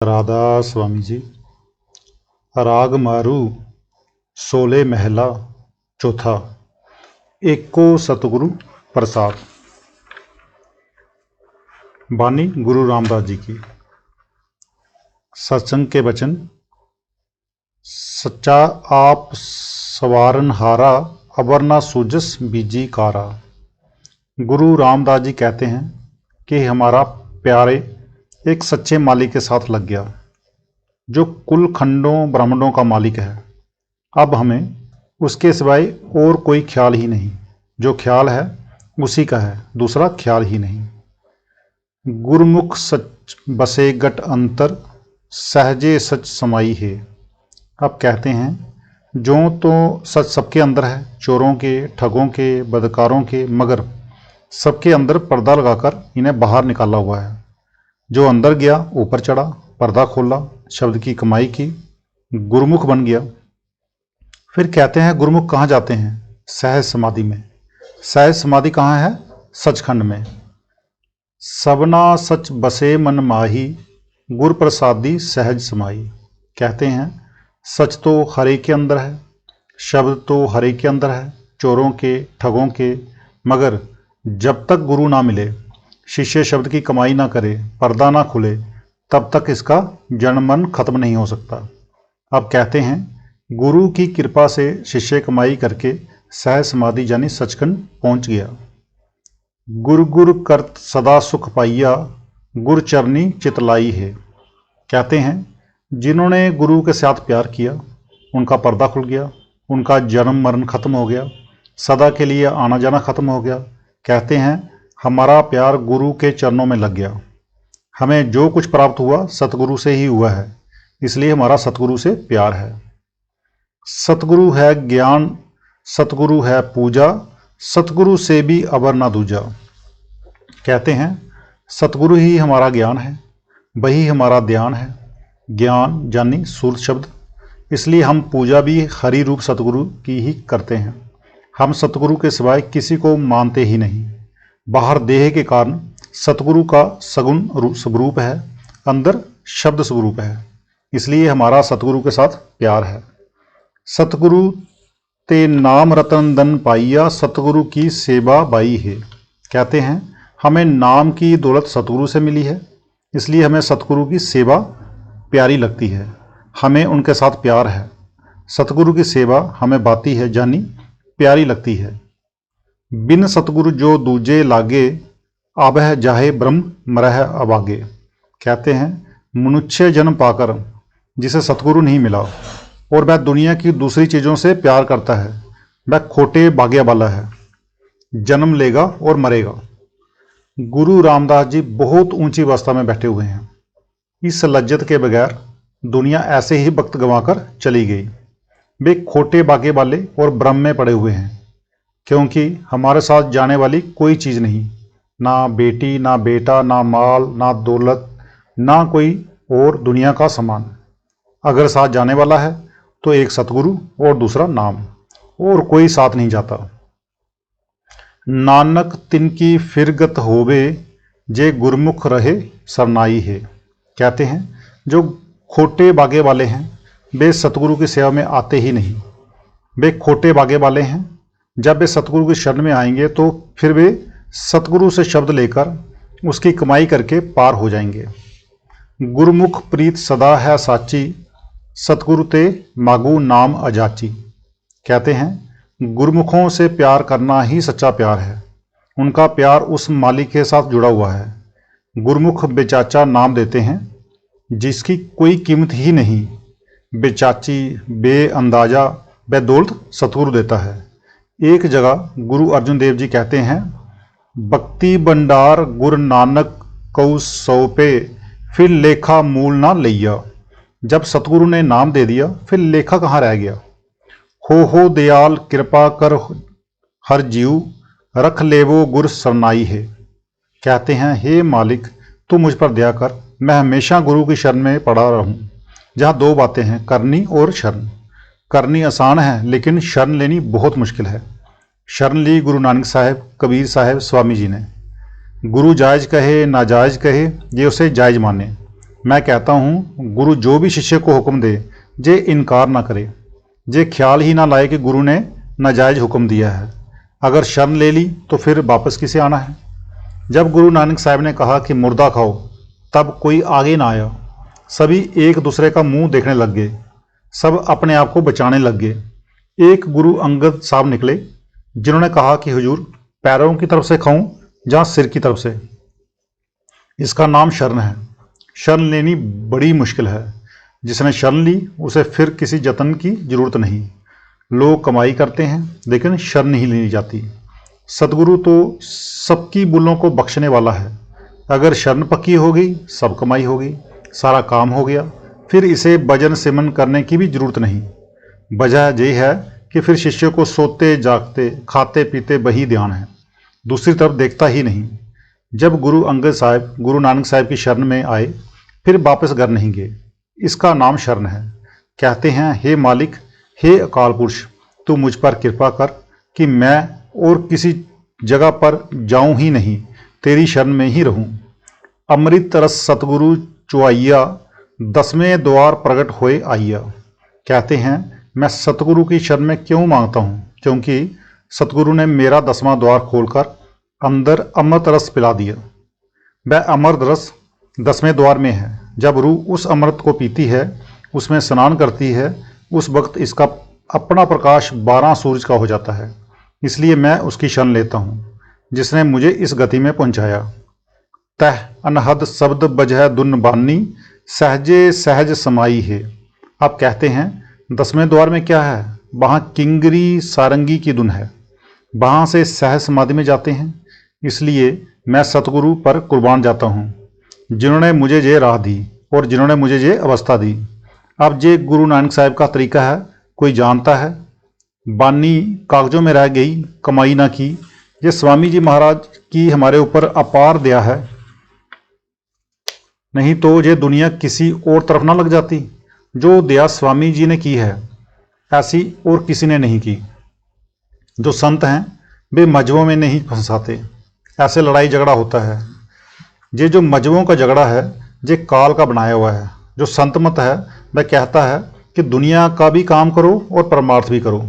राधा स्वामी जी। राग मारू सोले महला चौथा। एको सतगुरु प्रसाद। बानी गुरु रामदास जी की। सत्संग के वचन। सच्चा आप सवारन हारा, अबर ना सूजस बीजी कारा। गुरु रामदास जी कहते हैं कि हमारा प्यारे एक सच्चे मालिक के साथ लग गया, जो कुल खंडों ब्रह्मांडों का मालिक है। अब हमें उसके सिवाय और कोई ख्याल ही नहीं। जो ख्याल है उसी का है, दूसरा ख्याल ही नहीं। गुरमुख सच बसे गट अंतर, सहजे सच समाई है। अब कहते हैं जो तो सच सबके अंदर है, चोरों के, ठगों के, बदकारों के, मगर सबके अंदर पर्दा लगाकर इन्हें बाहर निकाला हुआ है। जो अंदर गया ऊपर चढ़ा, पर्दा खोला, शब्द की कमाई की, गुरुमुख बन गया। फिर कहते हैं गुरुमुख कहाँ जाते हैं? सहज समाधि में। सहज समाधि कहाँ है? सचखंड में। सबना सच बसे मन माही, गुर प्रसादी सहज समाई। कहते हैं सच तो हर एक के अंदर है, शब्द तो हर एक के अंदर है, चोरों के, ठगों के, मगर जब तक गुरु ना मिले, शिष्य शब्द की कमाई ना करे, पर्दा ना खुले, तब तक इसका जन्म मन खत्म नहीं हो सकता। अब कहते हैं गुरु की कृपा से शिष्य कमाई करके सहज समाधि यानी सचखंड पहुंच गया। गुर गुर करत सदा सुख पाइया, गुर चरनी चितलाई है। कहते हैं जिन्होंने गुरु के साथ प्यार किया, उनका पर्दा खुल गया, उनका जन्म मरण खत्म हो गया, सदा के लिए आना जाना खत्म हो गया। कहते हैं हमारा प्यार गुरु के चरणों में लग गया। हमें जो कुछ प्राप्त हुआ सतगुरु से ही हुआ है, इसलिए हमारा सतगुरु से प्यार है। सतगुरु है ज्ञान, सतगुरु है पूजा, सतगुरु से भी अबर ना दूजा। कहते हैं सतगुरु ही हमारा ज्ञान है, वही हमारा ध्यान है। ज्ञान यानी सूर्य शब्द, इसलिए हम पूजा भी हरि रूप सतगुरु की ही करते हैं। हम सतगुरु के सिवाय किसी को मानते ही नहीं। बाहर देह के कारण सतगुरु का सगुण स्वरूप है, अंदर शब्द स्वरूप है, इसलिए हमारा सतगुरु के साथ प्यार है। सतगुरु ते नाम रतन धन पाइया, सतगुरु की सेवा बाई है। कहते हैं हमें नाम की दौलत सतगुरु से मिली है, इसलिए हमें सतगुरु की सेवा प्यारी लगती है, हमें उनके साथ प्यार है। सतगुरु की सेवा हमें बाती है जानी प्यारी लगती है। बिन सतगुरु जो दूजे लागे, आबह जाहे ब्रह्म मरह अबागे। कहते हैं मनुष्य जन्म पाकर जिसे सतगुरु नहीं मिला और वह दुनिया की दूसरी चीज़ों से प्यार करता है, वह खोटे भाग्य वाला है, जन्म लेगा और मरेगा। गुरु रामदास जी बहुत ऊंची अवस्था में बैठे हुए हैं। इस लज्जत के बगैर दुनिया ऐसे ही वक्त गंवाकर चली गई। वे खोटे भाग्य वाले और भ्रम में पड़े हुए हैं, क्योंकि हमारे साथ जाने वाली कोई चीज़ नहीं, ना बेटी, ना बेटा, ना माल, ना दौलत, ना कोई और दुनिया का सामान। अगर साथ जाने वाला है तो एक सतगुरु और दूसरा नाम, और कोई साथ नहीं जाता। नानक तिनकी फिरगत होवे, जे गुरमुख रहे सरनाई है। कहते हैं जो खोटे भाग्य वाले हैं वे सतगुरु की सेवा में आते ही नहीं। वे खोटे भाग्य वाले हैं, जब वे सतगुरु की शरण में आएंगे तो फिर वे सतगुरु से शब्द लेकर उसकी कमाई करके पार हो जाएंगे। गुरमुख प्रीत सदा है साची, सतगुरु ते मागू नाम अजाची। कहते हैं गुरमुखों से प्यार करना ही सच्चा प्यार है। उनका प्यार उस मालिक के साथ जुड़ा हुआ है। गुरमुख बेचाचा नाम देते हैं जिसकी कोई कीमत ही नहीं। बेचाची, बेअंदाजा बेदौलत सतगुरु देता है। एक जगह गुरु अर्जुन देव जी कहते हैं भक्ति भंडार गुरु नानक कऊ सौंपे, फिर लेखा मूल ना लैया। जब सतगुरु ने नाम दे दिया फिर लेखा कहाँ रह गया। हो दयाल कृपा कर हर जीव, रख लेवो गुर सरनाई है। कहते हैं हे मालिक तू मुझ पर दया कर, मैं हमेशा गुरु की शरण में पड़ा रहूं। जहाँ दो बातें हैं, करनी और शरण। करनी आसान है लेकिन शरण लेनी बहुत मुश्किल है। शरण ली गुरु नानक साहब, कबीर साहब, स्वामी जी ने। गुरु जायज़ कहे नाजायज़ कहे, ये उसे जायज़ माने, मैं कहता हूँ गुरु जो भी शिष्य को हुक्म दे जे इनकार ना करे, जे ख्याल ही ना लाए कि गुरु ने नाजायज हुक्म दिया है। अगर शरण ले ली तो फिर वापस किसे आना है। जब गुरु नानक साहब ने कहा कि मुर्दा खाओ, तब कोई आगे ना आया। सभी एक दूसरे का मुंह देखने लग गए, सब अपने आप को बचाने लग गए। एक गुरु अंगद साहब निकले, जिन्होंने कहा कि हुजूर, पैरों की तरफ से खाऊं जहाँ सिर की तरफ से। इसका नाम शरण है। शरण लेनी बड़ी मुश्किल है। जिसने शरण ली उसे फिर किसी जतन की जरूरत नहीं। लोग कमाई करते हैं लेकिन शरण नहीं ली जाती। सतगुरु तो सबकी भूलों को बख्शने वाला है। अगर शरण पक्की हो गई, सब कमाई हो गई, सारा काम हो गया। फिर इसे भजन सिमरन करने की भी जरूरत नहीं। वजह यह है कि फिर शिष्य को सोते जागते खाते पीते वही ध्यान है, दूसरी तरफ देखता ही नहीं। जब गुरु अंगद साहब गुरु नानक साहब की शरण में आए, फिर वापस घर नहीं गए। इसका नाम शरण है। कहते हैं, हे मालिक, हे अकाल पुरुष, तू मुझ पर कृपा कर कि मैं और किसी जगह पर जाऊं ही नहीं, तेरी शरण में ही रहूं। अमृत रस सतगुरु चुआइया, 10वें द्वार प्रकट होए आइया। कहते हैं, मैं सतगुरु की शरण में क्यों मांगता हूँ? क्योंकि सतगुरु ने मेरा 10वां द्वार खोलकर अंदर अमृत रस पिला दिया। वह अमृत रस 10वें द्वार में है। जब रूह उस अमृत को पीती है, उसमें स्नान करती है, उस वक्त इसका अपना प्रकाश 12 सूरज का हो जाता है। इसलिए मैं उसकी शरण लेता हूँ, जिसने मुझे इस गति में पहुँचाया। तह अनहद शब्द बजह दुन बानी, सहजे सहज समाई है। आप कहते हैं, 10वें द्वार में क्या है? वहाँ किंगरी सारंगी की धुन है। वहाँ से सहज समाधि में जाते हैं। इसलिए मैं सतगुरु पर कुर्बान जाता हूँ, जिन्होंने मुझे ये राह दी और जिन्होंने मुझे ये अवस्था दी। अब ये गुरु नानक साहब का तरीका है, कोई जानता है। बानी कागजों में रह गई, कमाई ना की। ये स्वामी जी महाराज की हमारे ऊपर अपार दया है, नहीं तो ये दुनिया किसी और तरफ ना लग जाती। जो दया स्वामी जी ने की है, ऐसी और किसी ने नहीं की। जो संत हैं वे मजहबों में नहीं फंसाते, ऐसे लड़ाई झगड़ा होता है। ये जो मजहबों का झगड़ा है, ये काल का बनाया हुआ है। जो संत मत है वह कहता है कि दुनिया का भी काम करो और परमार्थ भी करो।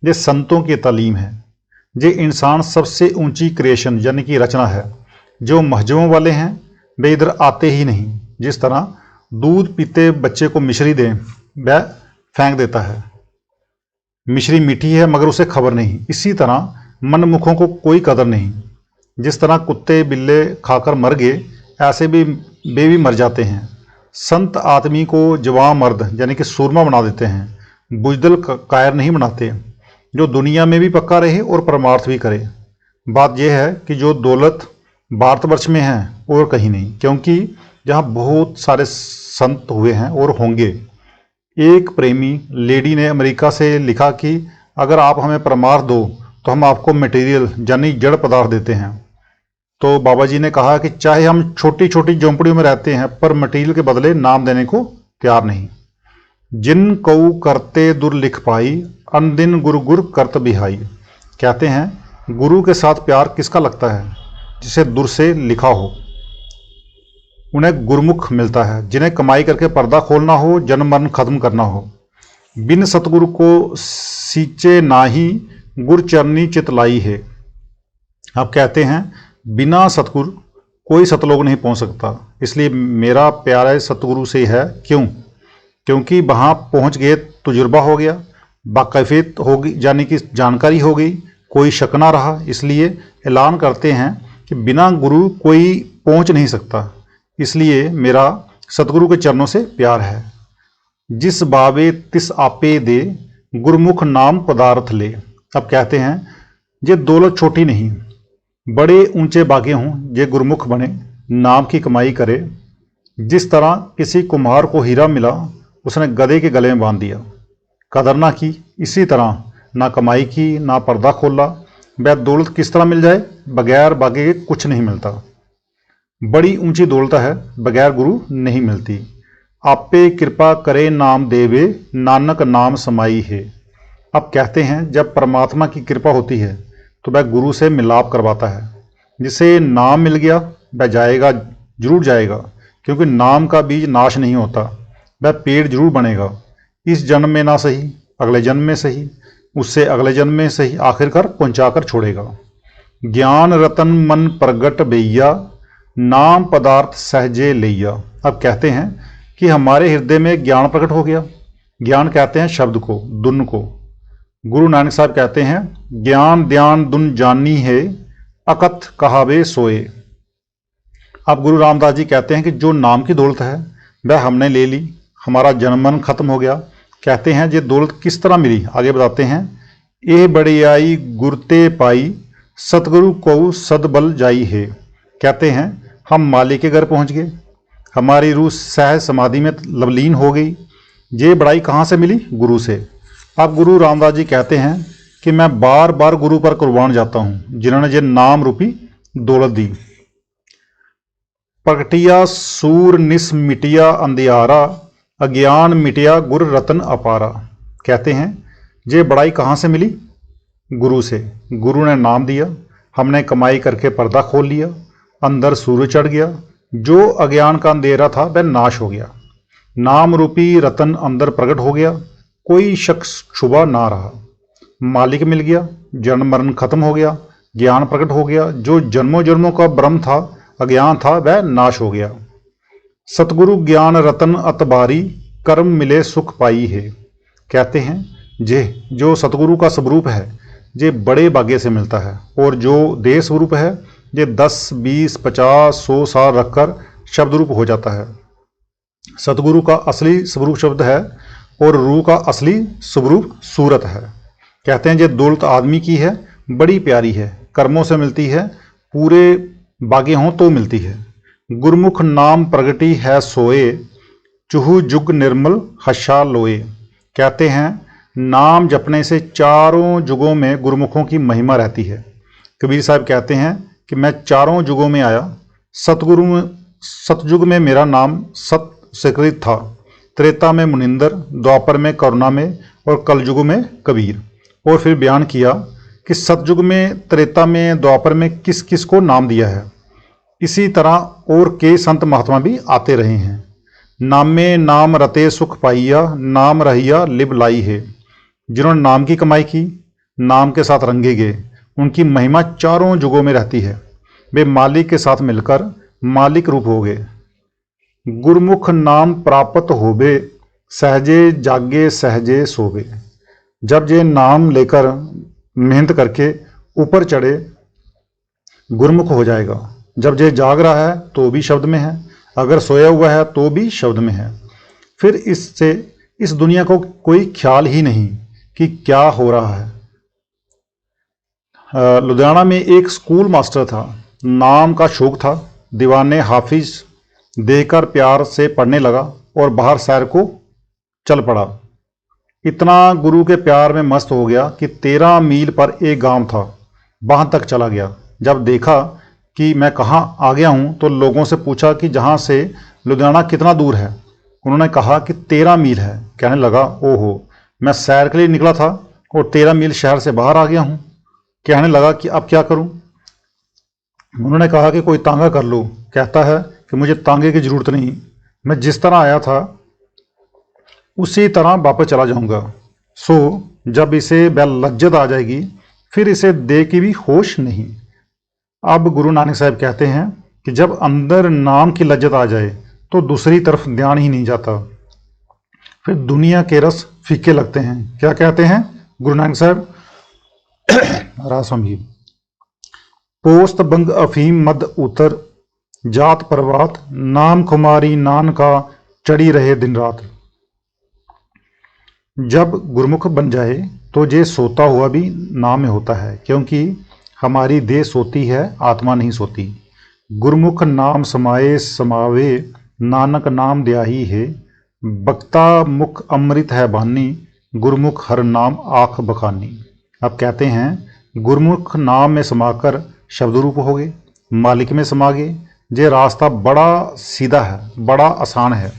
ये संतों की तालीम है। ये इंसान सबसे ऊंची क्रिएशन यानी कि रचना है। जो मजहबों वाले हैं वे इधर आते ही नहीं। जिस तरह दूध पीते बच्चे को मिश्री दें, वह फेंक देता है। मिश्री मीठी है मगर उसे खबर नहीं। इसी तरह मनमुखों को कोई कदर नहीं। जिस तरह कुत्ते बिल्ले खाकर मर गए, ऐसे भी वे भी मर जाते हैं। संत आदमी को जवां मर्द यानी कि सूरमा बना देते हैं, बुजदिल कायर नहीं बनाते। जो दुनिया में भी पक्का रहे और परमार्थ भी करे। बात यह है कि जो दौलत भारतवर्ष में है और कहीं नहीं, क्योंकि जहाँ बहुत सारे संत हुए हैं और होंगे। एक प्रेमी लेडी ने अमेरिका से लिखा कि अगर आप हमें परमार्थ दो तो हम आपको मटेरियल यानी जड़ पदार्थ देते हैं। तो बाबा जी ने कहा कि चाहे हम छोटी छोटी झोंपड़ियों में रहते हैं, पर मटेरियल के बदले नाम देने को तैयार नहीं। जिन कऊ करते दुर लिख पाई, अन दिन गुरु गुर करत बिहाई। कहते हैं, गुरु के साथ प्यार किसका लगता है? जिसे दुर से लिखा हो, उन्हें गुरमुख मिलता है। जिन्हें कमाई करके पर्दा खोलना हो, जन्म मरण खत्म करना हो। बिन सतगुरु को सींचे नाही, गुर चरनी चितलाई है। आप कहते हैं, बिना सतगुरु कोई सतलोक नहीं पहुंच सकता। इसलिए मेरा प्यारा सतगुरु से है। क्यों? क्योंकि वहां पहुंच गए, तजुर्बा हो गया, बाकैफियत होगी यानी कि जानकारी हो गई, कोई शक ना रहा। इसलिए ऐलान करते हैं कि बिना गुरु कोई पहुंच नहीं सकता। इसलिए मेरा सतगुरु के चरणों से प्यार है। जिस बावे तिस आपे दे, गुरमुख नाम पदार्थ ले। अब कहते हैं, ये दौलत छोटी नहीं, बड़े ऊंचे बागे हों, ये गुरमुख बने, नाम की कमाई करे। जिस तरह किसी कुम्हार को हीरा मिला, उसने गधे के गले में बांध दिया, कदर ना की। इसी तरह ना कमाई की, ना पर्दा खोला। वह दौलत किस तरह मिल जाए? बगैर बागे के कुछ नहीं मिलता। बड़ी ऊंची दौलत है, बगैर गुरु नहीं मिलती। आपे कृपा करे नाम देवे, नानक नाम समाई है। अब कहते हैं, जब परमात्मा की कृपा होती है तो वह गुरु से मिलाप करवाता है। जिसे नाम मिल गया वह जाएगा, जरूर जाएगा, क्योंकि नाम का बीज नाश नहीं होता, वह पेड़ जरूर बनेगा, इस जन्म में ना सही, अगले जन्म में सही, उससे अगले जन्म में सही, आखिरकार पहुंचाकर छोड़ेगा। ज्ञान रतन मन प्रगट बेया, नाम पदार्थ सहजे लैया। अब कहते हैं कि हमारे हृदय में ज्ञान प्रकट हो गया। ज्ञान कहते हैं शब्द को, दुन को। गुरु नानक साहब कहते हैं, ज्ञान ध्यान दुन जानी है, अकथ कहावे सोए। अब गुरु रामदास जी कहते हैं कि जो नाम की दौलत है वह हमने ले ली, हमारा जन्मन खत्म हो गया। कहते हैं ये दौलत किस तरह मिली, आगे बताते हैं। ए बड़ियाई गुरते पाई, सतगुरु को सदबल जाई है। कहते हैं हम मालिक के घर पहुंच गए, हमारी रूह सहज समाधि में लवलीन हो गई। ये बड़ाई कहाँ से मिली? गुरु से। अब गुरु रामदास जी कहते हैं कि मैं बार बार गुरु पर कुर्बान जाता हूँ, जिन्होंने ये नाम रूपी दौलत दी। प्रगटिया सूर निस मिटिया अंधियारा, अज्ञान मिटिया गुर रतन अपारा। कहते हैं ये बड़ाई कहाँ से मिली? गुरु से। गुरु ने नाम दिया, हमने कमाई करके पर्दा खोल लिया, अंदर सूर्य चढ़ गया, जो अज्ञान का अंधेरा था वह नाश हो गया, नाम रूपी रतन अंदर प्रकट हो गया, कोई शख्स छुपा ना रहा, मालिक मिल गया, जन्म मरण खत्म हो गया, ज्ञान प्रकट हो गया, जो जन्मों जन्मों का भ्रम था, अज्ञान था, वह नाश हो गया। सतगुरु ज्ञान रतन अतबारी, कर्म मिले सुख पाई है। कहते हैं जे जो सतगुरु का स्वरूप है ये बड़े भाग्य से मिलता है, और जो देह स्वरूप है ये 10, 20, 50, 100 साल रखकर शब्द रूप हो जाता है। सतगुरु का असली स्वरूप शब्द है और रूह का असली स्वरूप सूरत है। कहते हैं ये दौलत आदमी की है, बड़ी प्यारी है, कर्मों से मिलती है, पूरे बागे हों तो मिलती है। गुरमुख नाम प्रगटी है सोए, चुहु जुग निर्मल हर्षा लोए। कहते हैं नाम जपने से चारों जुगों में गुरमुखों की महिमा रहती है। कबीर साहब कहते हैं कि मैं चारों जुगों में आया, सतयुग में मेरा नाम सत स्वीकृत था, त्रेता में मुनिंदर, द्वापर में करुणा में और कलयुग में कबीर। और फिर बयान किया कि सतयुग में, त्रेता में, द्वापर में किस किस को नाम दिया है। इसी तरह और के संत महात्मा भी आते रहे हैं। नामे नाम रते सुख पाइया, नाम रहिया लिब लाई है। जिन्होंने नाम की कमाई की, नाम के साथ रंगे गए, उनकी महिमा चारों जुगों में रहती है। वे मालिक के साथ मिलकर मालिक रूप हो गए। गुरमुख नाम प्राप्त होबे, सहजे जागे सहजे सोबे। जब ये नाम लेकर मेहनत करके ऊपर चढ़े, गुरमुख हो जाएगा। जब ये जाग रहा है तो भी शब्द में है, अगर सोया हुआ है तो भी शब्द में है। फिर इससे इस दुनिया को कोई ख्याल ही नहीं कि क्या हो रहा है। लुधियाना में एक स्कूल मास्टर था, नाम का शौक था, दीवाने हाफिज देखकर प्यार से पढ़ने लगा और बाहर सैर को चल पड़ा। इतना गुरु के प्यार में मस्त हो गया कि 13 मील पर एक गांव था, वहां तक चला गया। जब देखा कि मैं कहाँ आ गया हूं तो लोगों से पूछा कि जहां से लुधियाना कितना दूर है। उन्होंने कहा कि 13 मील है। कहने लगा, ओहो, मैं सैर के लिए निकला था और 13 मील शहर से बाहर आ गया हूं। कहने लगा कि अब क्या करूं। उन्होंने कहा कि कोई तांगा कर लो। कहता है कि मुझे तांगे की जरूरत नहीं, मैं जिस तरह आया था उसी तरह वापस चला जाऊंगा। सो जब इसे लज्जत आ जाएगी फिर इसे दे की भी होश नहीं। अब गुरु नानक साहब कहते हैं कि जब अंदर नाम की लज्जत आ जाए तो दूसरी तरफ ध्यान ही नहीं जाता, फिर दुनिया के रस फीके लगते हैं। क्या कहते हैं गुरु नानक साहब? रासमी पोस्त बंग अफीम मद उतर, जात प्रभात नाम खुमारी नान का चढ़ी रहे दिन रात। जब गुरमुख बन जाए तो ये सोता हुआ भी नाम में होता है, क्योंकि हमारी देह सोती है, आत्मा नहीं सोती। गुरमुख नाम समाए समावे, नानक नाम द्याही है, बक्ता मुख अमृत है बानी, गुरमुख हर नाम आँख बखानी। अब कहते हैं गुरमुख नाम में समाकर शब्द रूप हो गए, मालिक में समा गए। ये रास्ता बड़ा सीधा है, बड़ा आसान है।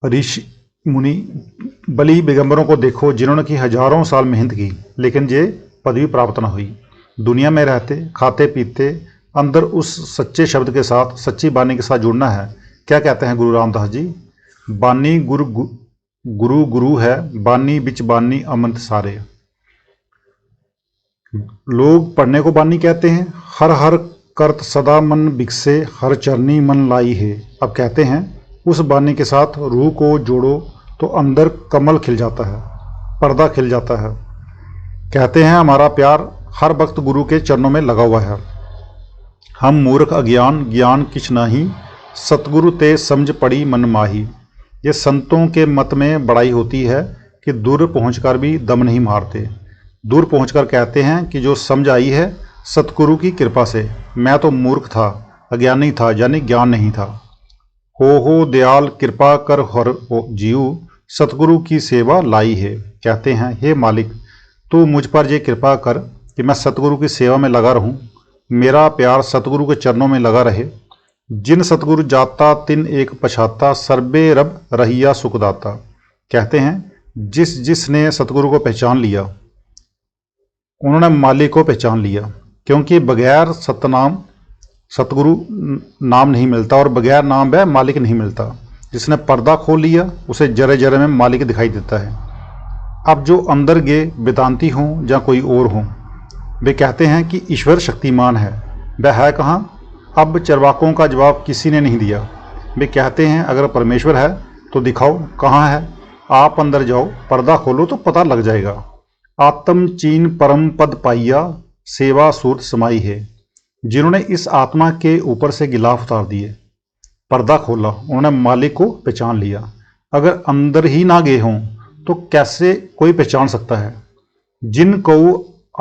ऋषि मुनि बलि पैगंबरों को देखो, जिन्होंने की हजारों साल मेहनत की, लेकिन ये पदवी प्राप्त न हुई। दुनिया में रहते, खाते पीते, अंदर उस सच्चे शब्द के साथ, सच्ची बानी के साथ जुड़ना है। क्या कहते हैं गुरु रामदास जी? बानी गुरु गुरु गुरु है, बानी बिच बानी अमंत सारे। लोग पढ़ने को बानी कहते हैं। हर हर करत सदा मन बिकसे, हर चरनी मन लाई है। अब कहते हैं उस बानी के साथ रूह को जोड़ो तो अंदर कमल खिल जाता है, पर्दा खिल जाता है। कहते हैं हमारा प्यार हर वक्त गुरु के चरणों में लगा हुआ है। हम मूर्ख अज्ञान ज्ञान किछ नहीं, सतगुरु ते समझ पड़ी मन माही। ये संतों के मत में बड़ाई होती है कि दूर पहुंचकर भी दम नहीं मारते। दूर पहुंचकर कहते हैं कि जो समझ आई है सतगुरु की कृपा से। मैं तो मूर्ख था, अज्ञानी था, यानी ज्ञान नहीं था। हो दयाल कृपा कर हर जीव, सतगुरु की सेवा लाई है। कहते हैं हे मालिक, तू मुझ पर ये कृपा कर कि मैं सतगुरु की सेवा में लगा रहूं। मेरा प्यार सतगुरु के चरणों में लगा रहे। जिन सतगुरु जाता तिन एक पछाता, सर्बे रब रहिया सुखदाता। कहते हैं जिसने सतगुरु को पहचान लिया उन्होंने मालिक को पहचान लिया, क्योंकि बगैर सतनाम सतगुरु नाम नहीं मिलता और बगैर नाम वह मालिक नहीं मिलता। जिसने पर्दा खोल लिया उसे जरे जरे में मालिक दिखाई देता है। अब जो अंदर गे वेदांती हों या कोई और हों, वे कहते हैं कि ईश्वर शक्तिमान है। वह है कहाँ? अब चरवाकों का जवाब किसी ने नहीं दिया। वे कहते हैं अगर परमेश्वर है तो दिखाओ कहाँ है। आप अंदर जाओ, पर्दा खोलो तो पता लग जाएगा। आत्म चीन परम पद पाइया, सेवा सूरत समाई है। जिन्होंने इस आत्मा के ऊपर से गिलाफ उतार दिए, पर्दा खोला, उन्होंने मालिक को पहचान लिया। अगर अंदर ही ना गए हों तो कैसे कोई पहचान सकता है? जिन को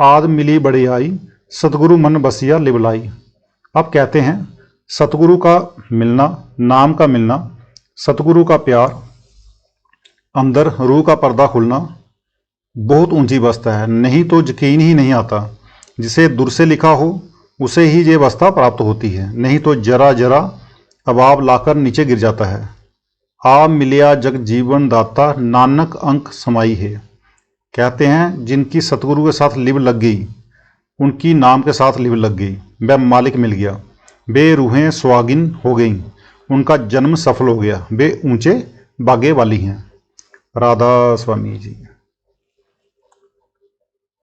आद मिली बड़े आई, सतगुरु मन बसिया लिबलाई। अब कहते हैं सतगुरु का मिलना, नाम का मिलना, सतगुरु का प्यार, अंदर रूह का पर्दा खुलना बहुत ऊंची अवस्था है। नहीं तो यकीन ही नहीं आता। जिसे दूर से लिखा हो उसे ही ये अवस्था प्राप्त होती है, नहीं तो जरा जरा अभाव लाकर नीचे गिर जाता है। आ मिलिया जग जीवन दाता, नानक अंक समाई है। कहते हैं जिनकी सतगुरु के साथ लिव लग गई, उनकी नाम के साथ लिव लग गई, वह मालिक मिल गया। वे रूहें स्वागिन हो गईं, उनका जन्म सफल हो गया, वे ऊंचे बागे वाली हैं। राधा स्वामी जी।